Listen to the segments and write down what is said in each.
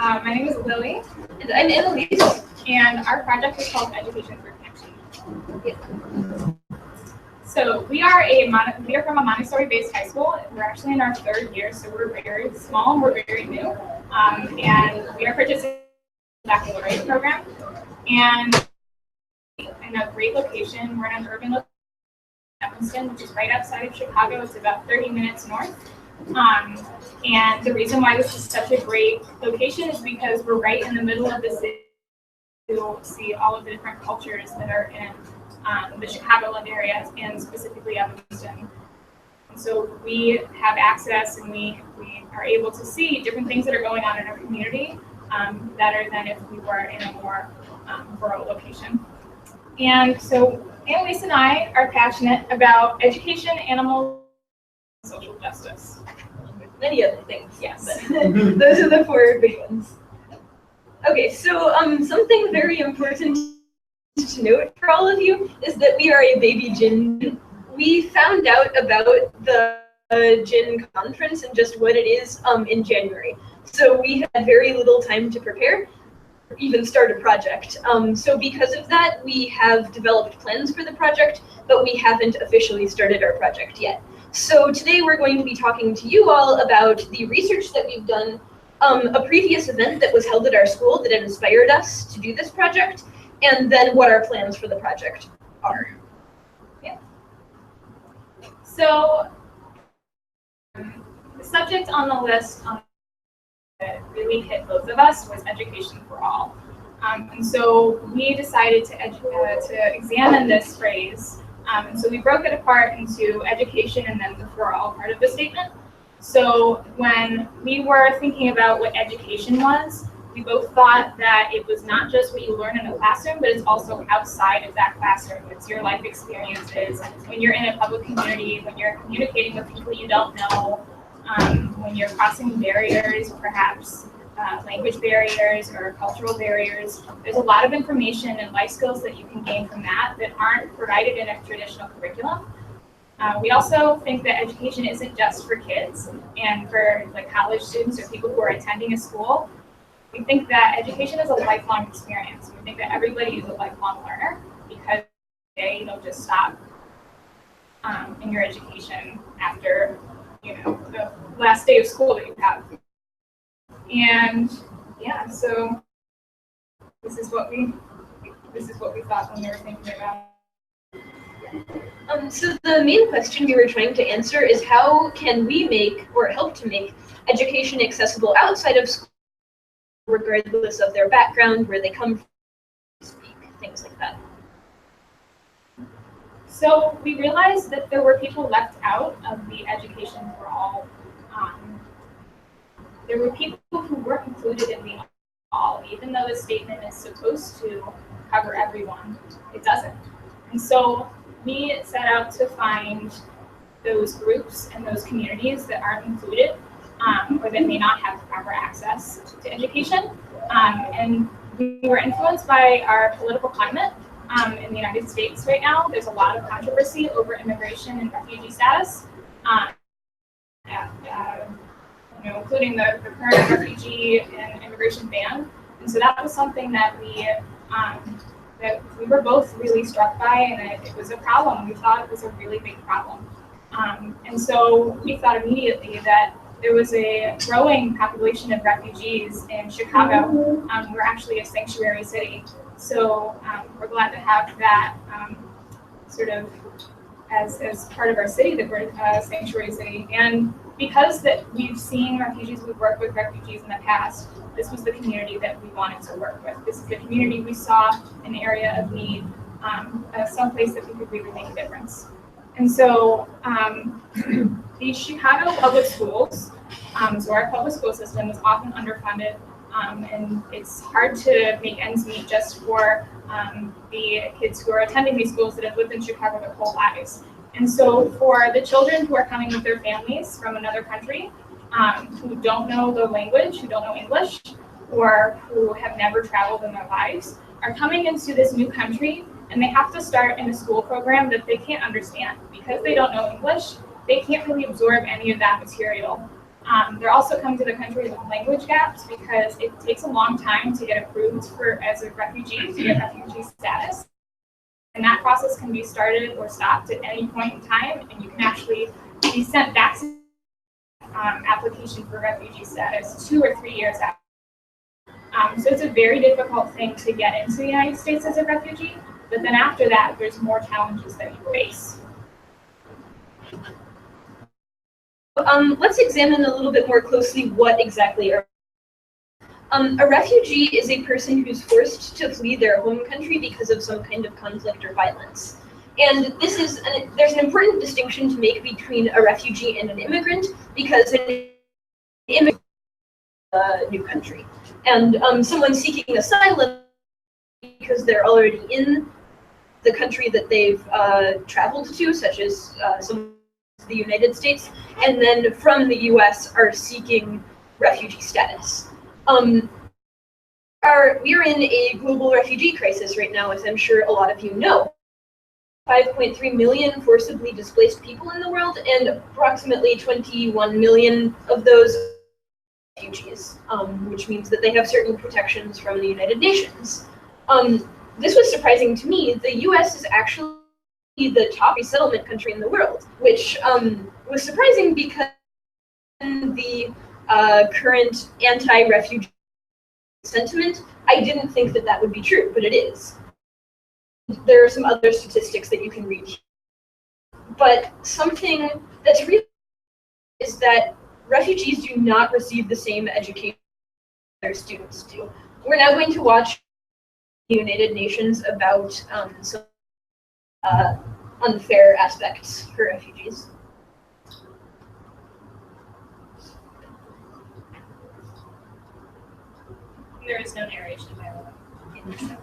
My name is Lily. And I'm Annalise. And our project is called Education for Connection. Yeah. So we are from a Montessori-based high school. We're actually in our third year, so we're very small and we're very new. And we are participating in the baccalaureate program. And in a great location, we're in an urban location, Evanston, which is right outside of Chicago. It's about 30 minutes north. And the reason why this is such a great location is because we're right in the middle of the city to see all of the different cultures that are in the Chicagoland area and specifically Evanston. And so we have access and we are able to see different things that are going on in our community better than if we were in a more rural location. And so Annalise and I are passionate about education, animals, and social justice. Many other things, yes. Those are the four big ones. Okay, so something very important to note for all of you is that we are a baby gin. We found out about the gin conference and just what it is in January. So we had very little time to prepare, even start a project. So because of that, we have developed plans for the project, but we haven't officially started our project yet. So today we're going to be talking to you all about the research that we've done, a previous event that was held at our school that inspired us to do this project, and then what our plans for the project are. Yeah. So the subject on the list that really hit both of us was education for all. And so we decided to examine this phrase. And so we broke it apart into education and then the for all part of the statement. So when we were thinking about what education was, we both thought that it was not just what you learn in a classroom, but it's also outside of that classroom. It's your life experiences, when you're in a public community, when you're communicating with people you don't know, when you're crossing barriers, perhaps language barriers or cultural barriers. There's a lot of information and life skills that you can gain from that aren't provided in a traditional curriculum. We also think that education isn't just for kids and for like college students or people who are attending a school. We think that education is a lifelong experience. We think that everybody is a lifelong learner because you don't just stop in your education after the last day of school that you have. And yeah, so this is what we thought when we were thinking about it. So the main question we were trying to answer is how can we make or help to make education accessible outside of school, regardless of their background, where they come from, speak, things like that. So we realized that there were people left out of the education for all. There were people who weren't included in the all, even though the statement is supposed to cover everyone, it doesn't. And so we set out to find those groups and those communities that aren't included or that may not have proper access to education. And we were influenced by our political climate in the United States right now. There's a lot of controversy over immigration and refugee status, including the current refugee and immigration ban. And so that was something that we were both really struck by, and it was a problem. We thought it was a really big problem. And so we thought immediately that there was a growing population of refugees in Chicago. We're actually a sanctuary city. So we're glad to have that sort of as part of our city, that we're a sanctuary city. And because that we've seen refugees, we've worked with refugees in the past, this was the community that we wanted to work with. This is the community we saw an area of need, someplace that we could really make a difference. And so the Chicago public schools, so our public school system is often underfunded, and it's hard to make ends meet just for the kids who are attending these schools that have lived in Chicago their whole lives. And so for the children who are coming with their families from another country, who don't know the language, who don't know English, or who have never traveled in their lives, are coming into this new country, and they have to start in a school program that they can't understand. Because they don't know English, they can't really absorb any of that material. They're also coming to the country with language gaps because it takes a long time to get approved as a refugee to get refugee status. And that process can be started or stopped at any point in time, and you can actually be sent back to application for refugee status 2 or 3 years after. So it's a very difficult thing to get into the United States as a refugee, but then after that, there's more challenges that you face. Let's examine a little bit more closely what exactly a refugee is a person who's forced to flee their home country because of some kind of conflict or violence. And there's an important distinction to make between a refugee and an immigrant, because an immigrant is a new country. And someone seeking asylum because they're already in the country that they've traveled to, such as the United States, and then from the US are seeking refugee status. We are in a global refugee crisis right now, as I'm sure a lot of you know. 5.3 million forcibly displaced people in the world, and approximately 21 million of those refugees, which means that they have certain protections from the United Nations. This was surprising to me. The US is actually the top resettlement country in the world, which was surprising because in the current anti-refugee sentiment, I didn't think that would be true, but it is. There are some other statistics that you can read. But something that's real is that refugees do not receive the same education their students do. We're now going to watch the United Nations about some unfair aspects for refugees. There is no narration, by the way.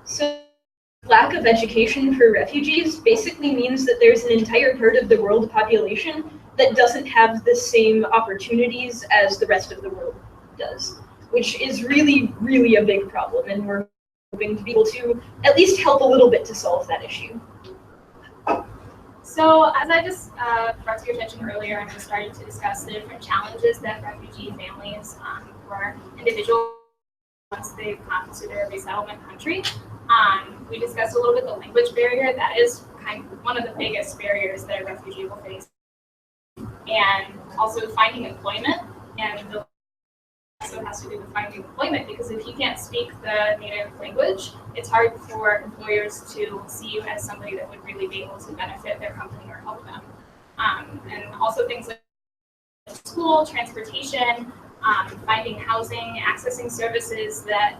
So, lack of education for refugees basically means that there's an entire part of the world population that doesn't have the same opportunities as the rest of the world does, which is really, really a big problem, and we're hoping to be able to at least help a little bit to solve that issue. So as I just brought to your attention earlier, and we started to discuss the different challenges that refugee families or individuals once they've come to their resettlement country. We discussed a little bit the language barrier. That is kind of one of the biggest barriers that a refugee will face. And also finding employment, and the also has to do with finding employment, because if you can't speak the native language, it's hard for employers to see you as somebody that would really be able to benefit their company or help them. And also things like school, transportation, finding housing, accessing services that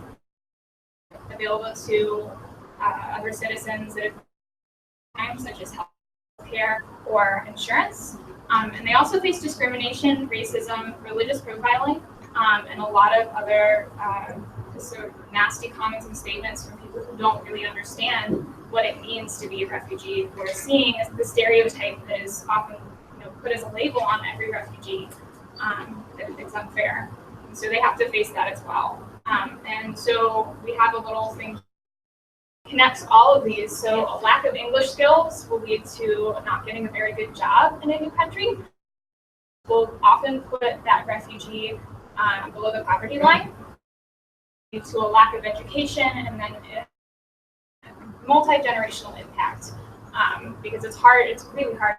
are available to other citizens at times, such as healthcare or insurance. And they also face discrimination, racism, religious profiling, and a lot of other sort of nasty comments and statements from people who don't really understand what it means to be a refugee, who are seeing as the stereotype that is often put as a label on every refugee. It's unfair. And so they have to face that as well. And so we have a little thing that connects all of these. So a lack of English skills will lead to not getting a very good job in a new country. Will often put that refugee below the poverty line, due to a lack of education, and then multi-generational impact, because it's really hard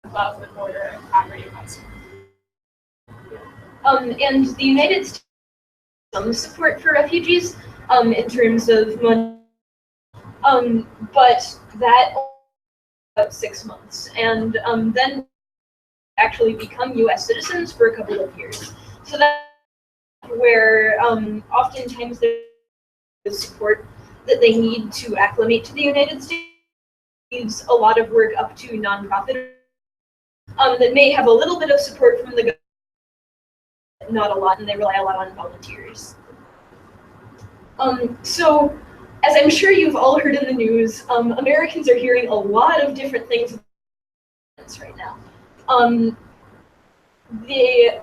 above the border of poverty lines. And the United States has some support for refugees in terms of money, but that about 6 months, and then actually become U.S. citizens for a couple of years. So that's where oftentimes there's support that they need to acclimate to the United States. Leaves a lot of work up to nonprofit that may have a little bit of support from the government, not a lot, and they rely a lot on volunteers. So, as I'm sure you've all heard in the news, Americans are hearing a lot of different things right now.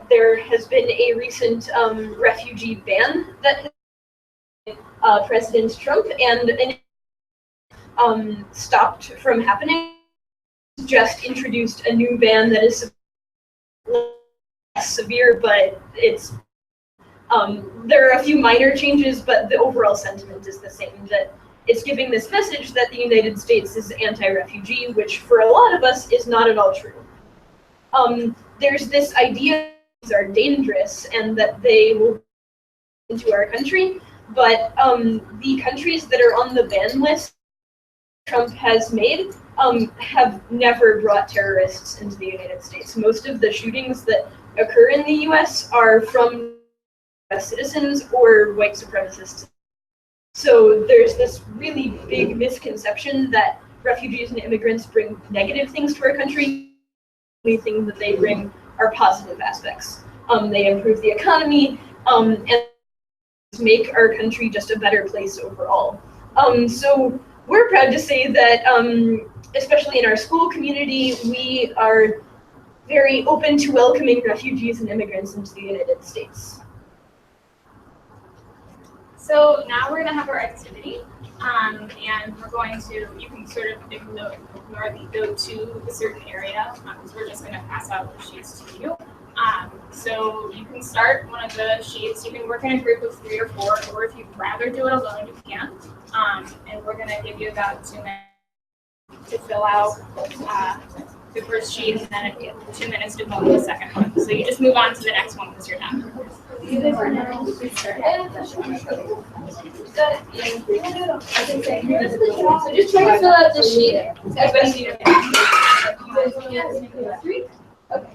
There has been a recent refugee ban that President Trump and stopped from happening. Just introduced a new ban that is less severe, but it's there are a few minor changes, but the overall sentiment is the same, that it's giving this message that the United States is anti-refugee, which for a lot of us is not at all true. There's this idea that these are dangerous and that they will into our country, but the countries that are on the ban list Trump has made have never brought terrorists into the United States. Most of the shootings that occur in the US are from US citizens or white supremacists. So there's this really big misconception that refugees and immigrants bring negative things to our country. The only thing that they bring are positive aspects. They improve the economy and make our country just a better place overall. So we're proud to say that, especially in our school community, we are very open to welcoming refugees and immigrants into the United States. So now we're going to have our activity, and we're going to, you can sort of ignore the go to a certain area, because we're just going to pass out the sheets to you. So you can start one of the sheets. You can work in a group of 3 or 4, or if you'd rather do it alone, you can. And we're going to give you about 2 minutes to fill out the first sheet, and then 2 minutes to fill out the second one. So you just move on to the next one because you're done. So just try to fill out the sheet as best you can. 3? Okay.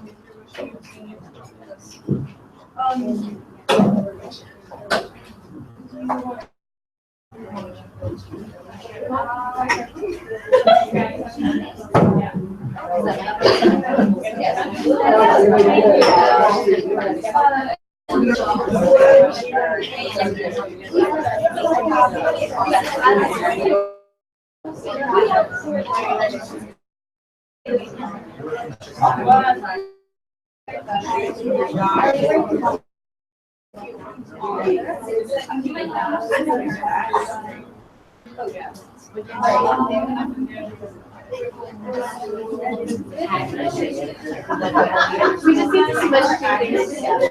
We just need to switch together.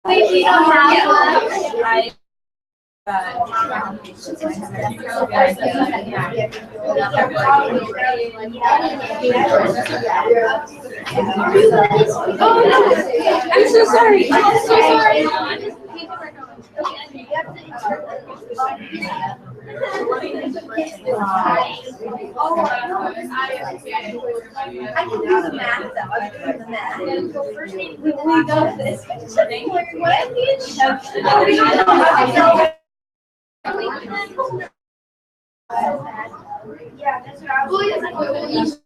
We don't have Oh no! I'm so sorry. I'm so sorry. I can do the math though. I can do the math. First we got this. Yeah, that's what I was.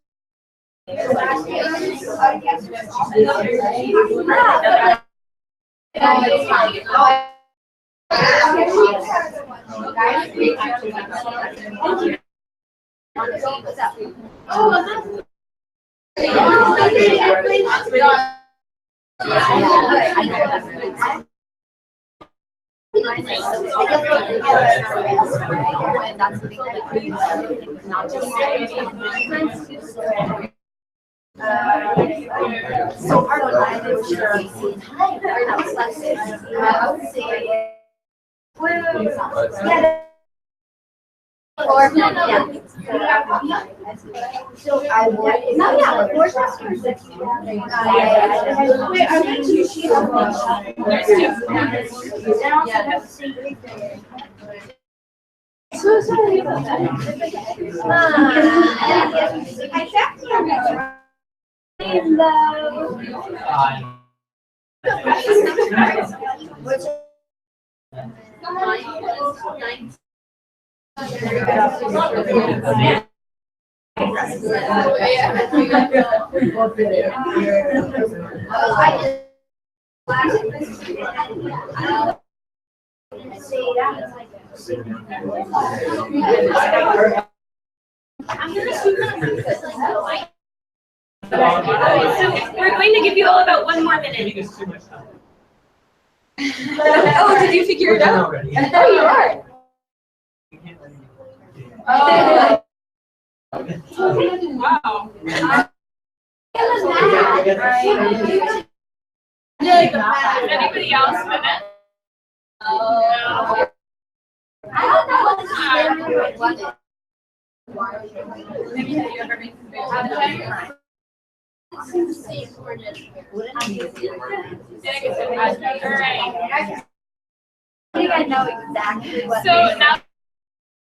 So part of life is so I would no, yeah, of course. Wait, are there 2 sheets? So sorry about that. I checked So we're going to give you all about 1 more minute. Oh, did you figure it out? Oh, you are. Wow. Anybody else with it? No. Maybe have you ever made some food? Alright. I think I know exactly what. So now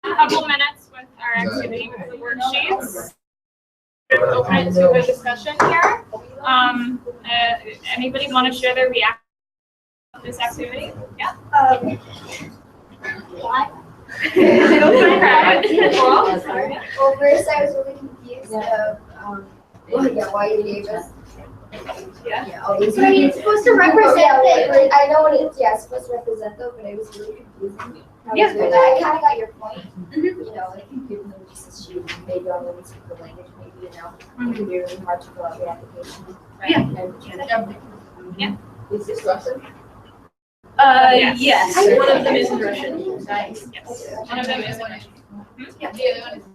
a couple minutes with our activity with the worksheets. Open it to a discussion here. Anybody want to share their reaction to this activity? Yeah. What? Well, Well, first I was really confused of why you gave us. Yeah. All these. I mean, it's supposed to represent it. I know what it's supposed to represent though, but it was really confusing. Yeah. But I kind of got your point. You know, like people just assume maybe on when we speak the language, maybe it can be really hard to fill out the application. Yeah. Is this Russian? Yes. Yes. One of them is in Russian. Yes. One of them is Russian. Yeah. The other one is.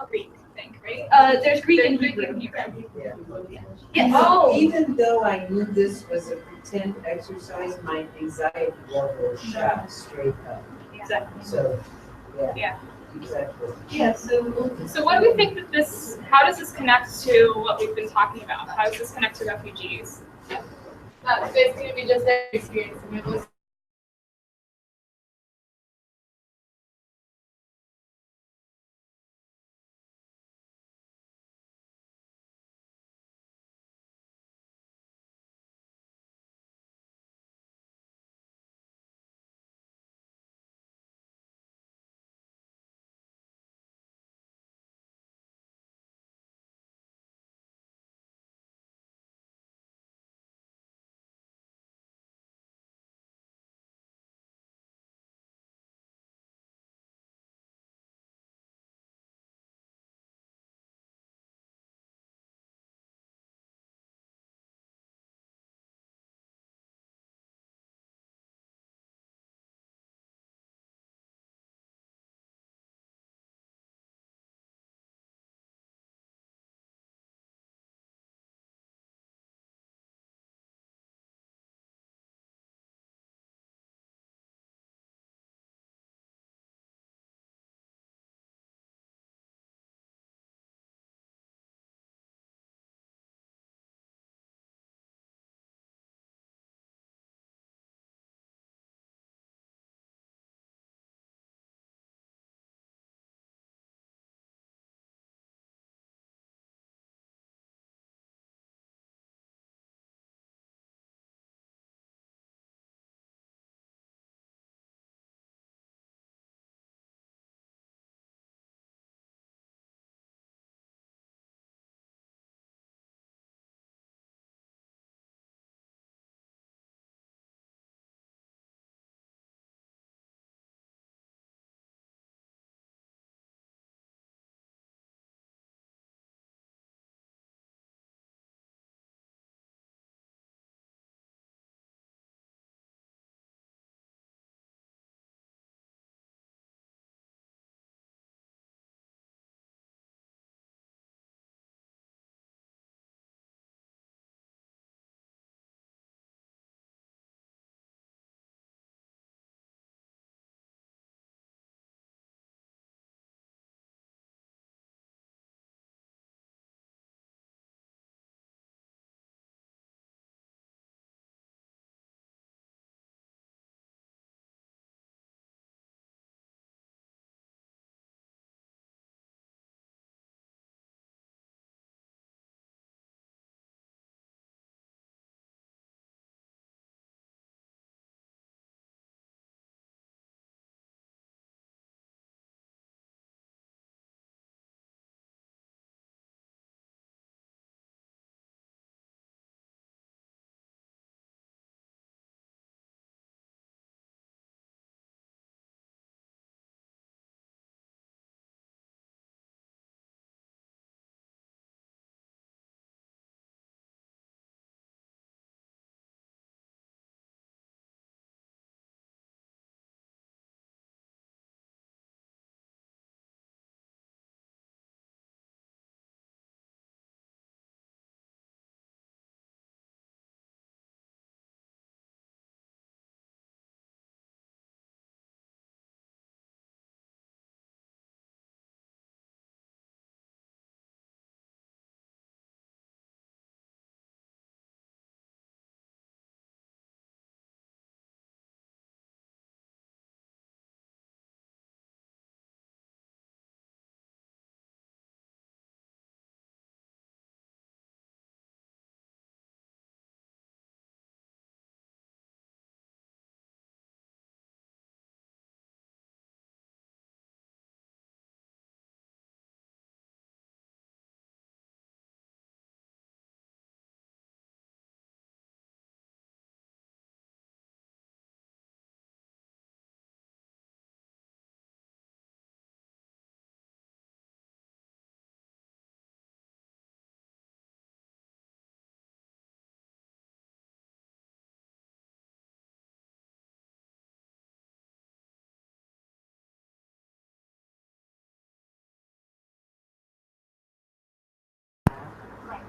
Greek, I think, right? There's Greek and Greek Hebrew. and Hebrew. Yes. Oh. Even though I knew this was a pretend exercise, my anxiety level shot straight up. Exactly. So, yeah. Yeah. Exactly. Yeah, so So what do we think that this, how does this connect to what we've been talking about? How does this connect to refugees? It's basically we just had experience and it was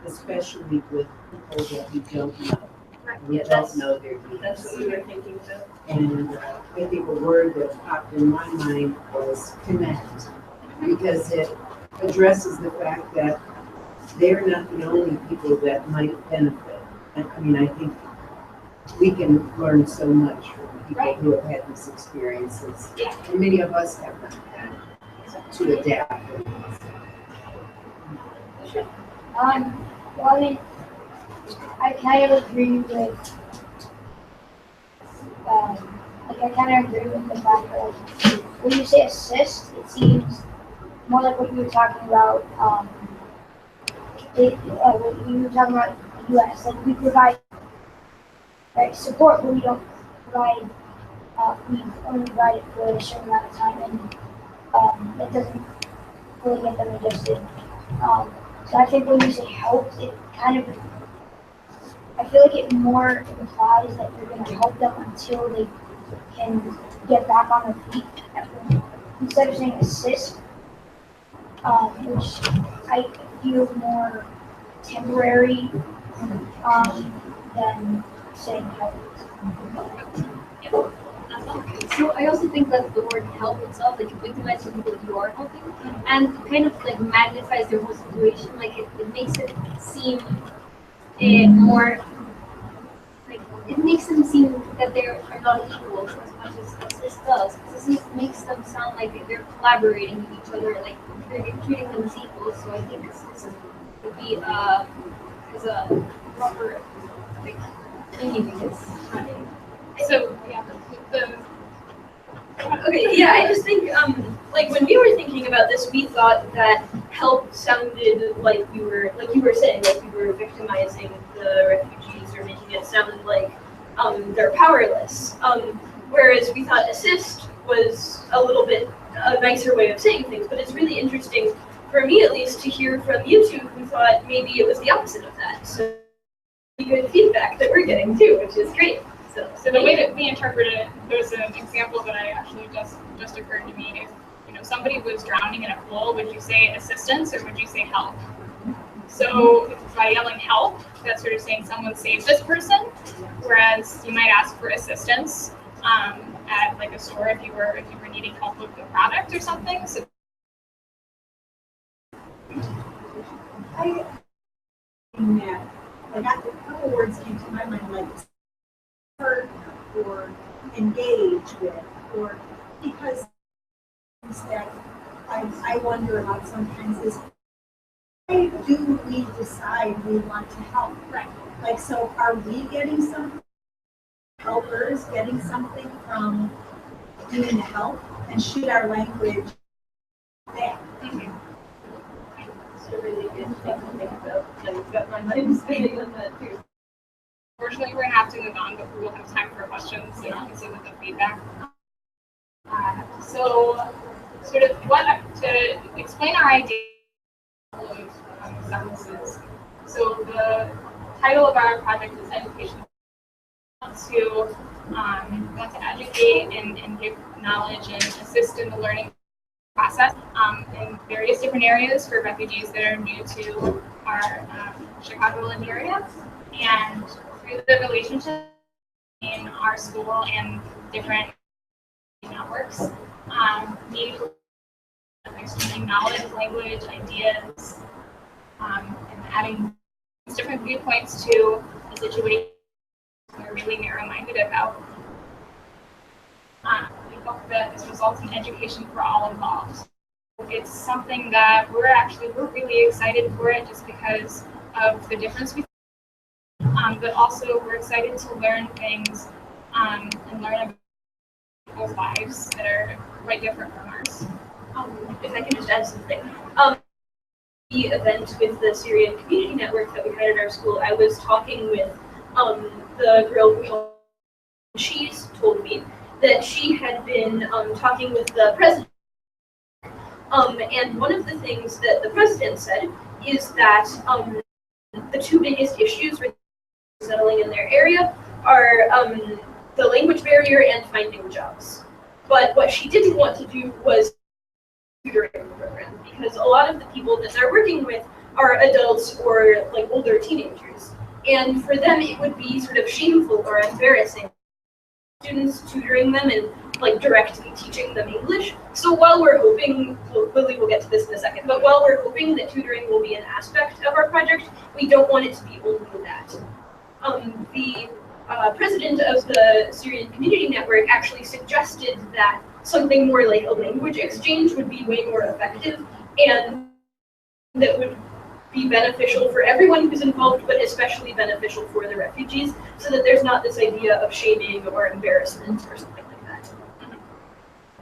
especially with people that we don't know. We Yeah, don't know their needs. That's what we were thinking about. And I think a word that popped in my mind was connect, because it addresses the fact that they're not the only people that might benefit. I mean, I think we can learn so much from people who have had these experiences. Yeah. And many of us have not had to adapt. Well, I mean, I kind of agree with, I kind of agree with the fact that when you say assist, it seems more like what you were talking about. What you were talking about the U.S. Like we provide support, but we don't provide. We only provide it for a certain amount of time, and it doesn't really get them adjusted. So I think when you say help, it kind of, I feel like it more implies that you're going to help them until they can get back on their feet. Instead of saying assist, which I feel more temporary than saying help. So I also think that the word help itself, like victimizing people that you are helping, and kind of like magnifies their whole situation. Like it makes it seem more, like it makes them seem that they are not equal as much as this does. Because this makes them sound like they're collaborating with each other, like they're treating them as equals. So I think this would be as a proper like thing because. So, yeah, Okay, yeah, I just think, like when we were thinking about this, we thought that help sounded like you were saying, like we were victimizing the refugees or making it sound like they're powerless. Whereas we thought assist was a little bit a nicer way of saying things, but it's really interesting for me at least to hear from you two who thought maybe it was the opposite of that. So good feedback that we're getting too, which is great. So the way that we interpreted it, there's an example that I actually just occurred to me. If somebody was drowning in a pool, would you say assistance or would you say help? So by yelling help, that's sort of saying someone save this person, whereas you might ask for assistance at like a store if you were needing help with the product or something. So I like a couple words came to my mind, like hurt or engage with, or because that I wonder about sometimes is why do we decide we want to help? Right. Like, so are we getting something, helpers getting something from doing the help, and should our language that? It's a really good thing to think about. I've got my mind spinning on that too. Unfortunately, we're going to have to move on, but we will have time for questions and see what the feedback. So, sort of to explain our idea of sentences. So the title of our project is Education. Want to educate and give knowledge and assist in the learning process in various different areas for refugees that are new to our Chicagoland area. And through the relationship in our school and different networks, need understanding knowledge, language, ideas, and adding different viewpoints to a situation we're really narrow-minded about. We hope that this results in education for all involved. It's something that we're really excited for it just because of the difference we but also we're excited to learn things and learn about people's lives that are quite different from ours. If I can just add something. The event with the Syrian Community Network that we had at our school, I was talking with the girl who she's told me that she had been talking with the president. And one of the things that the president said is that the two biggest issues with settling in their area are the language barrier and finding jobs. But what she didn't want to do was tutoring program, because a lot of the people that they're working with are adults or like older teenagers. And for them, it would be sort of shameful or embarrassing. Students tutoring them and like directly teaching them English. So while we're hoping, well, Lily will get to this in a second, but while we're hoping that tutoring will be an aspect of our project, we don't want it to be only that. The president of the Syrian Community Network actually suggested that something more like a language exchange would be way more effective and that would be beneficial for everyone who's involved, but especially beneficial for the refugees, so that there's not this idea of shaming or embarrassment or something like that.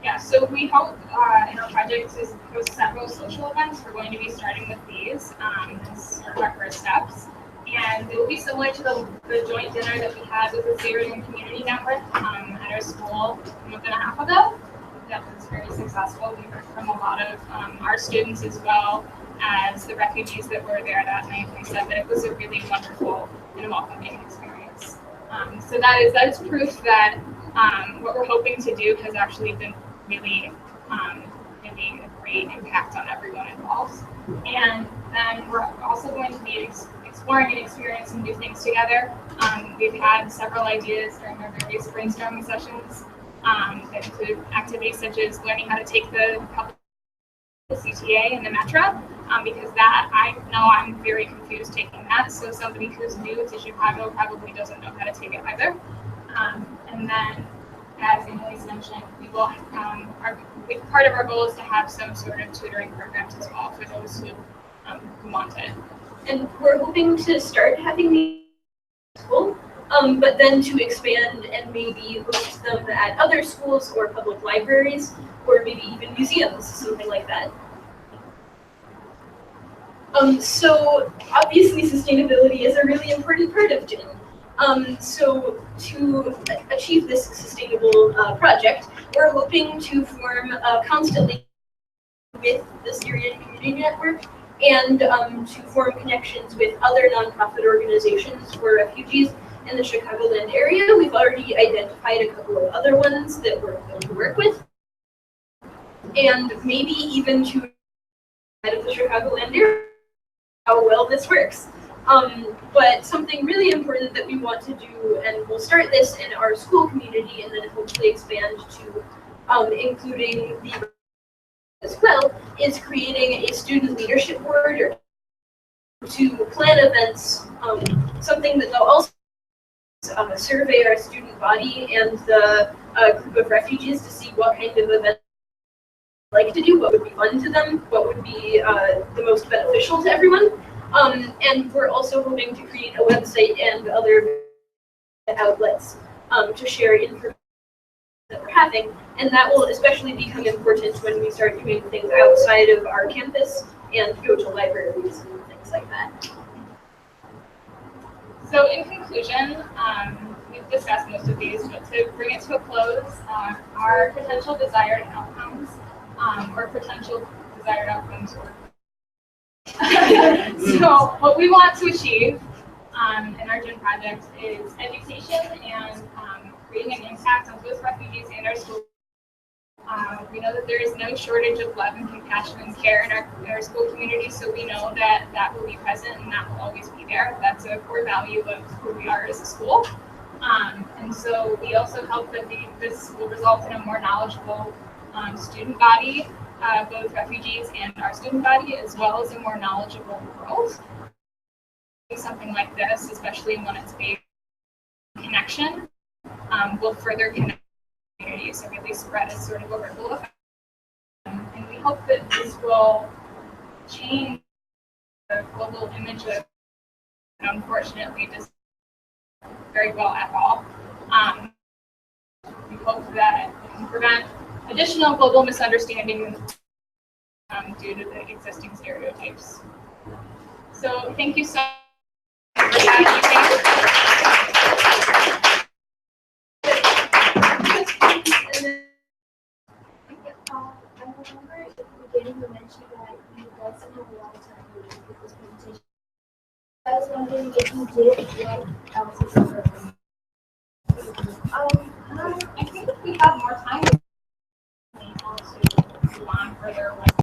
Yeah, so we hope in our project to host several social events. We're going to be starting with these as our first steps. And it will be similar to the joint dinner that we had with the Syrian Community Network at our school a month and a half ago. That was very successful. We heard from a lot of our students as well as the refugees that were there that night. They said that it was a really wonderful and welcoming experience. So that's proof that what we're hoping to do has actually been really a great impact on everyone involved. And then we're also going to be exploring and experiencing new things together. We've had several ideas during our various brainstorming sessions that include activities such as learning how to take the CTA and the Metra, because that I know I'm very confused taking that. So somebody who's new to Chicago probably doesn't know how to take it either. And then, as Annalise mentioned, we will part of our goal is to have some sort of tutoring programs as well for those who want it. And we're hoping to start having these at school, but then to expand and maybe host them at other schools or public libraries, or maybe even museums, something like that. So obviously sustainability is a really important part of GIN. So to achieve this sustainable project, we're hoping to form constantly with the Syrian Community Network and to form connections with other nonprofit organizations for refugees in the Chicagoland area. We've already identified a couple of other ones that we're going to work with, and maybe even to out of the Chicagoland area how well this works. But something really important that we want to do, and we'll start this in our school community and then hopefully expand to including the as well, is creating a student leadership board or to plan events, something that they'll also survey our student body and the group of refugees to see what kind of events they like to do, what would be fun to them, what would be the most beneficial to everyone. And we're also hoping to create a website and other outlets to share information that we're having, and that will especially become important when we start doing things outside of our campus and go to libraries and things like that. So in conclusion, we've discussed most of these, but to bring it to a close, our potential desired outcomes, or potential desired outcomes, so what we want to achieve in our GIN project is education and creating an impact on both refugees and our schools. We know that there is no shortage of love and compassion and care in our school community, so we know that that will be present and that will always be there. That's a core value of who we are as a school. And so we also hope that this will result in a more knowledgeable student body, both refugees and our student body, as well as a more knowledgeable world. Something like this, especially when it's based on connection, will further connect communities and really spread as sort of a ripple effect. And we hope that this will change the global image of, unfortunately, just very well at all. We hope that it can prevent additional global misunderstanding due to the existing stereotypes. So thank you so much for having me. I remember at the beginning you mentioned that you guys didn't have a lot of time to with this presentation. I was wondering if you did, what else is important? I think if we have more time, we also go on further with